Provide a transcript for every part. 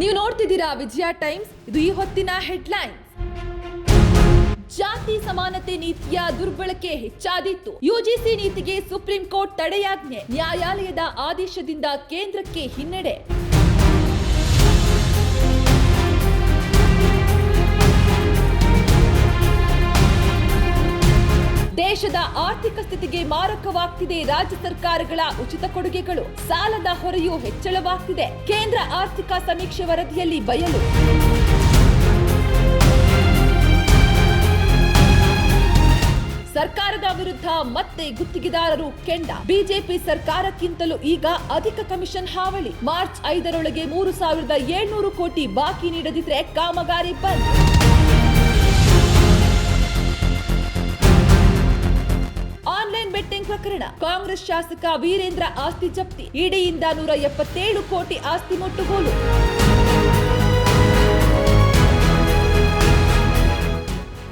ನೀವು ನೋಡ್ತಿದ್ದೀರಾ ವಿಜಯ ಟೈಮ್ಸ್. ಇದು ಈ ಹೊತ್ತಿನ ಹೆಡ್ಲೈನ್ಸ್. ಜಾತಿ ಸಮಾನತೆ ನೀತಿಯ ದುರ್ಬಳಕೆ ಹೆಚ್ಚಾದಿತ್ತು. ಯುಜಿಸಿ ನೀತಿಗೆ ಸುಪ್ರೀಂ ಕೋರ್ಟ್ ತಡೆಯಾಜ್ಞೆ. ನ್ಯಾಯಾಲಯದ ಆದೇಶದಿಂದ ಕೇಂದ್ರಕ್ಕೆ ಹಿನ್ನಡೆ. ದೇಶದ ಆರ್ಥಿಕ ಸ್ಥಿತಿಗೆ ಮಾರಕವಾಗ್ತಿದೆ ರಾಜ್ಯ ಸರ್ಕಾರಗಳ ಉಚಿತ ಕೊಡುಗೆಗಳು. ಸಾಲದ ಹೊರೆಯೂ ಹೆಚ್ಚಳವಾಗ್ತಿದೆ. ಕೇಂದ್ರ ಆರ್ಥಿಕ ಸಮೀಕ್ಷೆ ವರದಿಯಲ್ಲಿ ಬಯಲು. ಸರ್ಕಾರದ ವಿರುದ್ಧ ಮತ್ತೆ ಗುತ್ತಿಗೆದಾರರು ಕೆಂಡ. ಬಿಜೆಪಿ ಸರ್ಕಾರಕ್ಕಿಂತಲೂ ಈಗ ಅಧಿಕ ಕಮಿಷನ್ ಹಾವಳಿ. ಮಾರ್ಚ್ 5ರೊಳಗೆ 3,700 ಕೋಟಿ ಬಾಕಿ ನೀಡದಿದ್ರೆ ಕಾಮಗಾರಿ ಬಂದ್. ಆನ್ಲೈನ್ ಬೆಟ್ಟಿಂಗ್ ಪ್ರಕರಣ. ಕಾಂಗ್ರೆಸ್ ಶಾಸಕ ವೀರೇಂದ್ರ ಆಸ್ತಿ ಜಪ್ತಿ. ಇಡಿಯಿಂದ 177 ಕೋಟಿ ಆಸ್ತಿ ಮುಟ್ಟುಗೋಲು.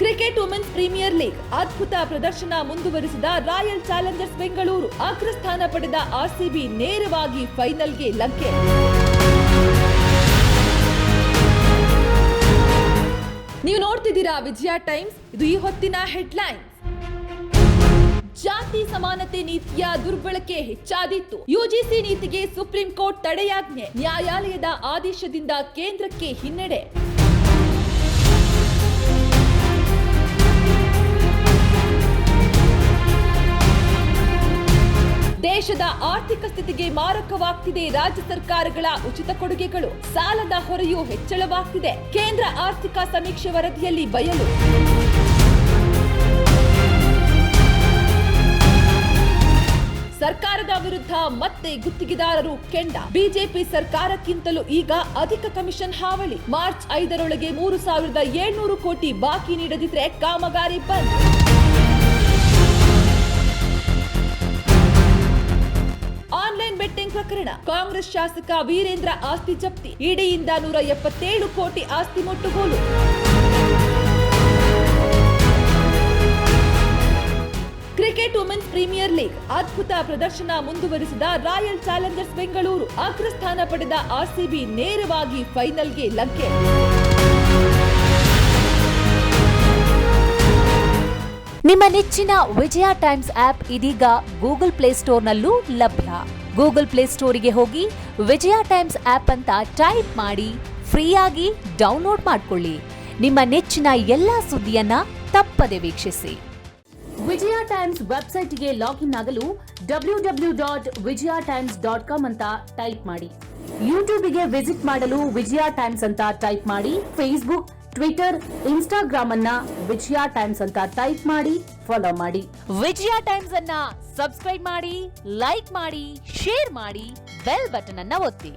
ಕ್ರಿಕೆಟ್ ವುಮೆನ್ಸ್ ಪ್ರೀಮಿಯರ್ ಲೀಗ್ ಅದ್ಭುತ ಪ್ರದರ್ಶನ ಮುಂದುವರಿಸಿದ ರಾಯಲ್ ಚಾಲೆಂಜರ್ಸ್ ಬೆಂಗಳೂರು. ಅಗ್ರಸ್ಥಾನ ಪಡೆದ ಆರ್ಸಿಬಿ ನೇರವಾಗಿ ಫೈನಲ್ಗೆ ಲಗ್ಗೆ. ನೀವು ನೋಡ್ತಿದ್ದೀರಾ ವಿಜಯ ಟೈಮ್ಸ್. ಇದು ಈ ಹೊತ್ತಿನ ಹೆಡ್ಲೈನ್ಸ್. ಜಾತಿ ಸಮಾನತೆ ನೀತಿಯ ದುರ್ಬಳಕೆ ಹೆಚ್ಚಾದಿತ್ತು. ಯುಜಿಸಿ ನೀತಿಗೆ ಸುಪ್ರೀಂ ಕೋರ್ಟ್ ತಡೆಯಾಜ್ಞೆ. ನ್ಯಾಯಾಲಯದ ಆದೇಶದಿಂದ ಕೇಂದ್ರಕ್ಕೆ ಹಿನ್ನಡೆ. ದೇಶದ ಆರ್ಥಿಕ ಸ್ಥಿತಿಗೆ ಮಾರಕವಾಗ್ತಿದೆ ರಾಜ್ಯ ಸರ್ಕಾರಗಳ ಉಚಿತ ಕೊಡುಗೆಗಳು. ಸಾಲದ ಹೊರೆಯೂ ಹೆಚ್ಚಳವಾಗ್ತಿದೆ. ಕೇಂದ್ರ ಆರ್ಥಿಕ ಸಮೀಕ್ಷೆ ವರದಿಯಲ್ಲಿ ಬಯಲು. ಸರ್ಕಾರದ ವಿರುದ್ಧ ಮತ್ತೆ ಗುತ್ತಿಗೆದಾರರು ಕೆಂಡ. ಬಿಜೆಪಿ ಸರ್ಕಾರಕ್ಕಿಂತಲೂ ಈಗ ಅಧಿಕ ಕಮಿಷನ್ ಹಾವಳಿ. ಮಾರ್ಚ್ 5ರೊಳಗೆ 3,700 ಕೋಟಿ ಬಾಕಿ ನೀಡದಿದ್ರೆ ಕಾಮಗಾರಿ ಬಂದ್. ಆನ್ಲೈನ್ ಬೆಟ್ಟಿಂಗ್ ಪ್ರಕರಣ. ಕಾಂಗ್ರೆಸ್ ಶಾಸಕ ವೀರೇಂದ್ರ ಆಸ್ತಿ ಜಪ್ತಿ. ಇಡಿಯಿಂದ 177 ಕೋಟಿ ಆಸ್ತಿ ಮುಟ್ಟುಗೋಲು. ಕ್ರಿಕೆಟ್ ವುಮೆನ್ಸ್ ಪ್ರೀಮಿಯರ್ ಲೀಗ್ ಅದ್ಭುತ ಪ್ರದರ್ಶನ ಮುಂದುವರಿಸಿದ ರಾಯಲ್ ಚಾಲೆಂಜರ್ಸ್ ಬೆಂಗಳೂರು. ಅಗ್ರಸ್ಥಾನ ಪಡೆದ ಆರ್ಸಿಬಿ ನೇರವಾಗಿ ಫೈನಲ್ಗೆ ಲಗ್ಗೆ. ನಿಮ್ಮ ನೆಚ್ಚಿನ ವಿಜಯ ಟೈಮ್ಸ್ ಆಪ್ ಇದೀಗ ಗೂಗಲ್ ಪ್ಲೇಸ್ಟೋರ್ನಲ್ಲೂ ಲಭ್ಯ. ಗೂಗಲ್ ಪ್ಲೇಸ್ಟೋರಿಗೆ ಹೋಗಿ ವಿಜಯ ಟೈಮ್ಸ್ ಆಪ್ ಅಂತ ಟೈಪ್ ಮಾಡಿ ಫ್ರೀಯಾಗಿ ಡೌನ್ಲೋಡ್ ಮಾಡಿಕೊಳ್ಳಿ. ನಿಮ್ಮ ನೆಚ್ಚಿನ ಎಲ್ಲಾ ಸುದ್ದಿಯನ್ನ ತಪ್ಪದೆ ವೀಕ್ಷಿಸಿ. ವಿಜಯ ಟೈಮ್ಸ್ ವೆಬ್ಸೈಟ್ಗೆ ಲಾಗಿನ್ ಆಗಲು www.vijayatimes.com ಅಂತ ಟೈಪ್ ಮಾಡಿ. ಯೂಟ್ಯೂಬ್ಗೆ ವಿಸಿಟ್ ಮಾಡಲು ವಿಜಯ ಟೈಮ್ಸ್ ಅಂತ ಟೈಪ್ ಮಾಡಿ. ಫೇಸ್ಬುಕ್, ಟ್ವಿಟರ್, ಇನ್ಸ್ಟಾಗ್ರಾಮ್ ಅನ್ನ ವಿಜಯ ಟೈಮ್ಸ್ ಅಂತ ಟೈಪ್ ಮಾಡಿ ಫಾಲೋ ಮಾಡಿ. ವಿಜಯ ಟೈಮ್ಸ್ ಅನ್ನ ಸಬ್ಸ್ಕ್ರೈಬ್ ಮಾಡಿ, ಲೈಕ್ ಮಾಡಿ, ಶೇರ್ ಮಾಡಿ, ಬೆಲ್ ಬಟನ್ ಅನ್ನ ಒತ್ತಿ.